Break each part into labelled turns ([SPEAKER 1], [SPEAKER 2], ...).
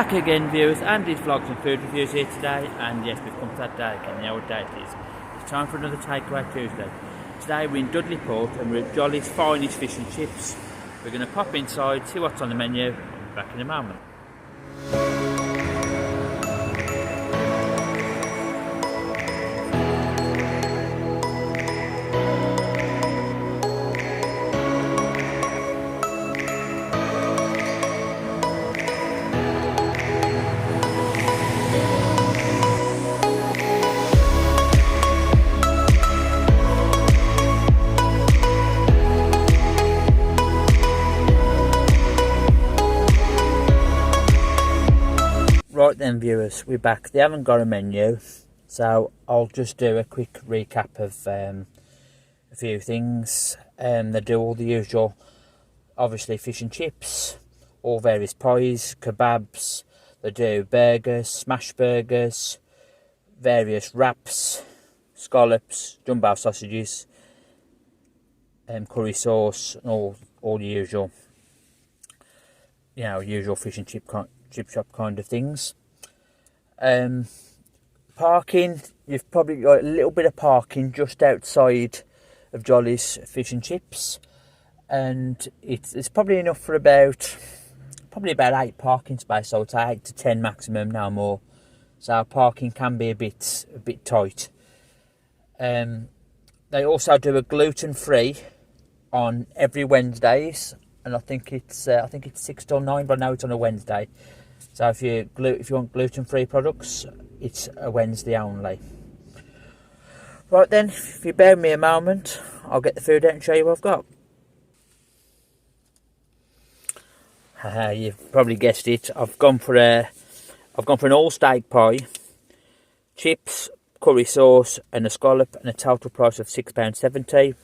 [SPEAKER 1] Back again, viewers, Andy's Vlogs and Food Reviews here today, and yes, we've come to that day again, the old day it is. It's time for another Takeaway Tuesday. Today we're in Dudley Port and we're at Jolly's Finest Fish and Chips. We're going to pop inside, see what's on the menu, and be back in a moment. Right then, viewers, we're back. They haven't got a menu, so I'll just do a quick recap of a few things. They do all the usual, obviously, fish and chips, all various pies, kebabs. They do burgers, smash burgers, various wraps, scallops, jumbo sausages, curry sauce, and all the usual, usual fish and chip shop kind of things. Parking, you've probably got a little bit of parking just outside of Jolly's Fish and Chips, and it's probably enough for about 8 parking spaces. I would say 8 to 10 maximum, no more. So parking can be a bit tight. They also do a gluten-free on every Wednesdays, and I think it's 6 till 9, but I know it's on a Wednesday. So if you want gluten-free products, it's a Wednesday only. Right then, if you bear with me a moment, I'll get the food out and show you what I've got. You've probably guessed it. I've gone for an all steak pie, chips, curry sauce, and a scallop, and a total price of £6.70,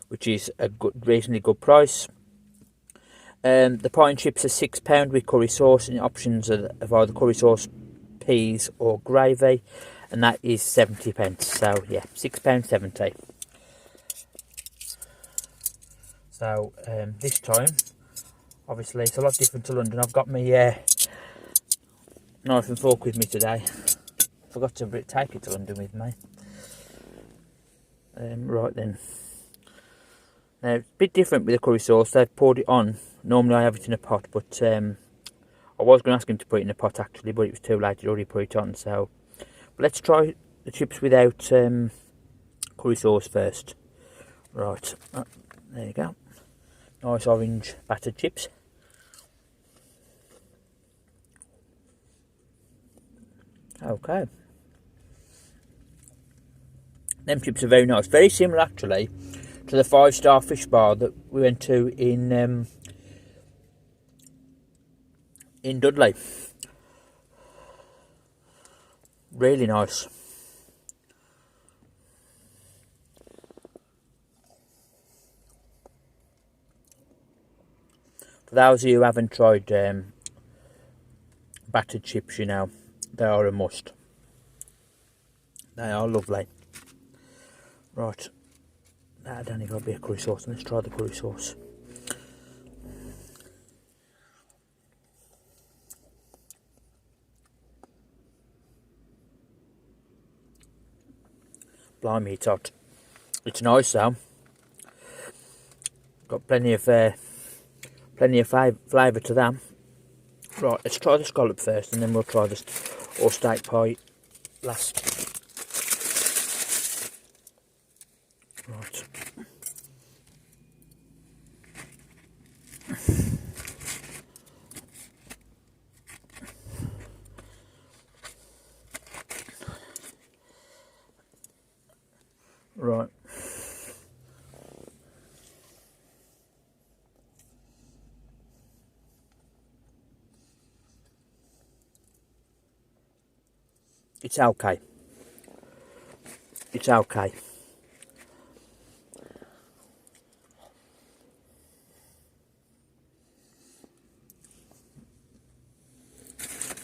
[SPEAKER 1] which is a reasonably good price. The pie and chips are £6 with curry sauce, and the options are either curry sauce, peas or gravy, and that is 70p. So yeah, £6.70. So this time, obviously it's a lot different to London. I've got my knife and fork with me today. Forgot to take it to London with me. Right then. Now, it's a bit different with the curry sauce. They've poured it on. Normally I have it in a pot, but I was going to ask him to put it in a pot actually, but it was too late. He'd already put it on. So but let's try the chips without curry sauce first. Right, there you go. Nice orange battered chips. Okay. Them chips are very nice. Very similar actually to the 5-star fish bar that we went to in Dudley. Really nice. For those of you who haven't tried battered chips, they are a must. They are lovely. Right. That only got to be a curry sauce. Let's try the curry sauce. Blimey, it's hot. It's nice though. Got plenty of flavour to that. Right, let's try the scallop first, and then we'll try this all steak pie last. Right. Right. It's okay. It's okay.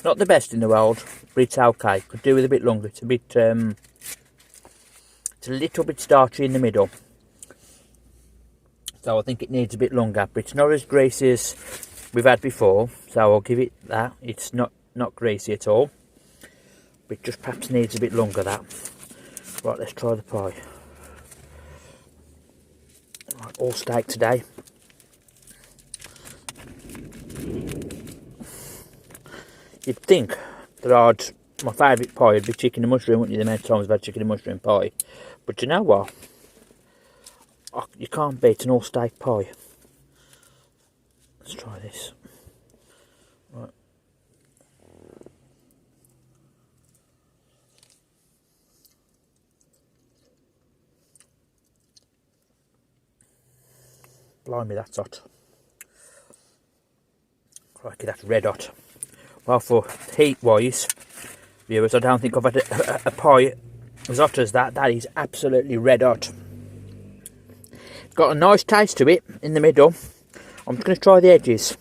[SPEAKER 1] Not the best in the world, but it's okay. Could do with a bit longer. It's a little bit starchy in the middle. So I think it needs a bit longer, but it's not as greasy as we've had before. So I'll give it that. It's not not greasy at all, but it just perhaps needs a bit longer, that. Right, let's try the pie. Right, all steak today. You'd think that my favourite pie would be chicken and mushroom, wouldn't you? The amount of times I've had chicken and mushroom pie. But you know what? You can't beat an all steak pie. Let's try this. Right. Blimey, that's hot. Crikey, that's red hot. Well, for heat wise, viewers, I don't think I've had a pie as hot as that. That is absolutely red hot. It's got a nice taste to it in the middle. I'm just going to try the edges.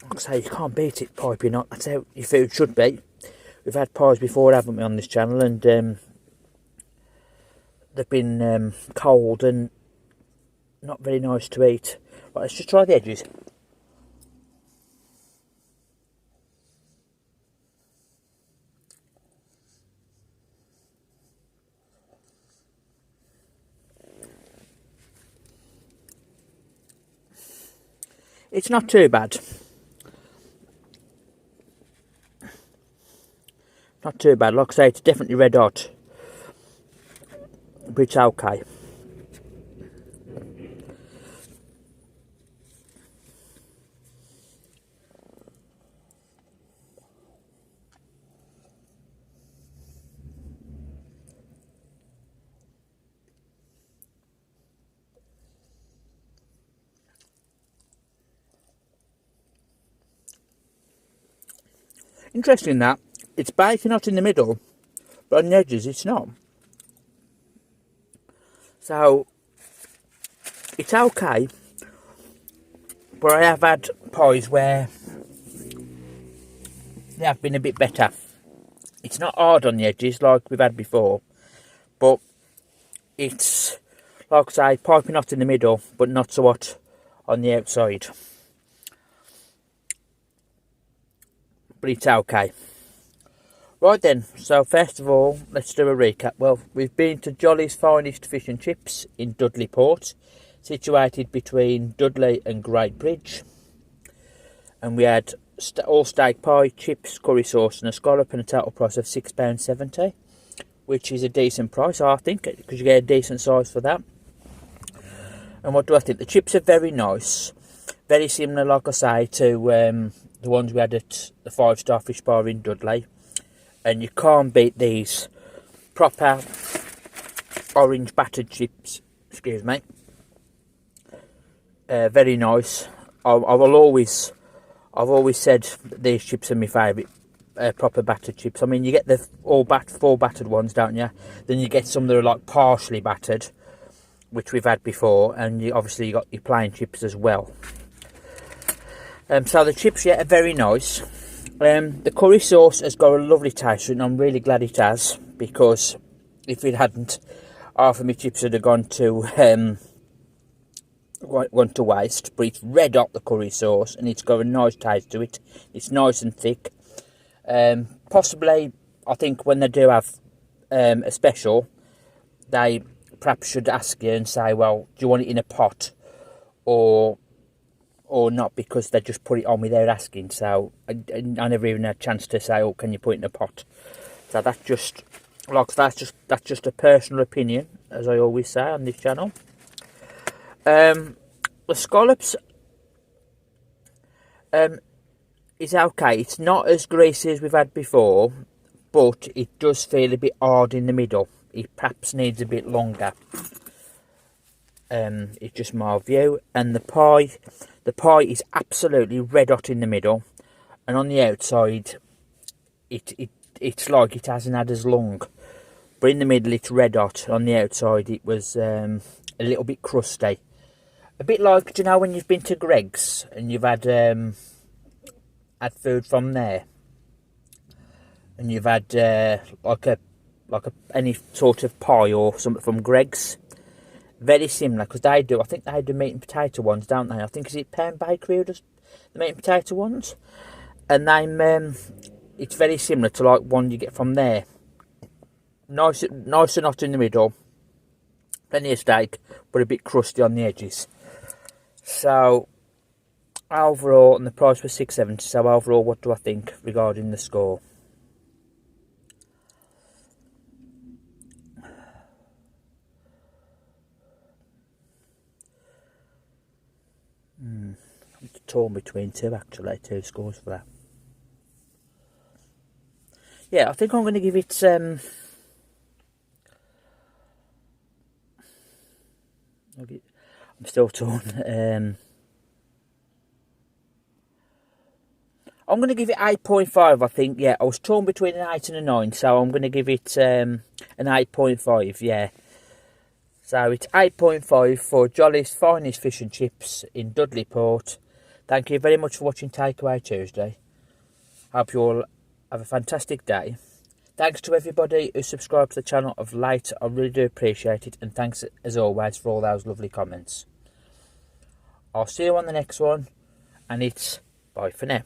[SPEAKER 1] Like I say, you can't beat it piping hot. That's how your food should be. We've had pies before, haven't we, on this channel, and they've been cold and not very nice to eat. Right, let's just try the edges. It's not too bad. Not too bad. Like I say, it's definitely red hot. But it's okay. Interesting that it's baking hot in the middle, but on the edges it's not. So it's okay, but I have had pies where they have been a bit better. It's not hard on the edges like we've had before, but it's, like I say, piping hot in the middle, but not so hot on the outside. But it's okay. Right then, so first of all, let's do a recap. Well, we've been to Jolly's Finest Fish and Chips in Dudley Port, situated between Dudley and Great Bridge. And we had all steak pie, chips, curry sauce and a scallop, and a total price of £6.70, which is a decent price, I think, because you get a decent size for that. And what do I think? The chips are very nice. Very similar, like I say, to the ones we had at the 5-star fish bar in Dudley. And you can't beat these proper orange battered chips. Excuse me. Very nice. I've always said that these chips are my favourite proper battered chips. I mean, you get the full battered ones, don't you? Then you get some that are like partially battered, which we've had before, and obviously you got your plain chips as well. So the chips, yeah, are very nice. The curry sauce has got a lovely taste, and I'm really glad it has, because if it hadn't, half of my chips would have gone to waste. But it's red hot, the curry sauce, and it's got a nice taste to it. It's nice and thick. Possibly, I think when they do have a special, they perhaps should ask you and say, well, do you want it in a pot or not, because they just put it on without asking. So I never even had a chance to say, oh, can you put it in a pot? So that's just a personal opinion, as I always say on this channel. The scallops is okay. It's not as greasy as we've had before, but it does feel a bit hard in the middle. It perhaps needs a bit longer. It's just my view. And the pie is absolutely red hot in the middle, and on the outside it's like it hasn't had as long, but in the middle it's red hot. On the outside it was a little bit crusty, a bit like, do you know when you've been to Greg's and you've had food from there, and you've had any sort of pie or something from Greg's? Very similar, because I think they do meat and potato ones, don't they? I think, is it Pound Bakery who does the meat and potato ones? and it's very similar to like one you get from there. Nice and hot in the middle, plenty of steak, but a bit crusty on the edges. So overall, and the price was $6.70. So overall, what do I think regarding the score? I'm torn between two scores for that. Yeah, I think I'm going to give it I'm still torn. I'm going to give it 8.5, I think. Yeah, I was torn between an 8 and a 9, so I'm going to give it an 8.5, yeah. So it's 8.5 for Jolly's finest fish and chips in Dudley Port. Thank you very much for watching Takeaway Tuesday. Hope you all have a fantastic day. Thanks to everybody who subscribed to the channel of late. I really do appreciate it. And thanks as always for all those lovely comments. I'll see you on the next one. And it's bye for now.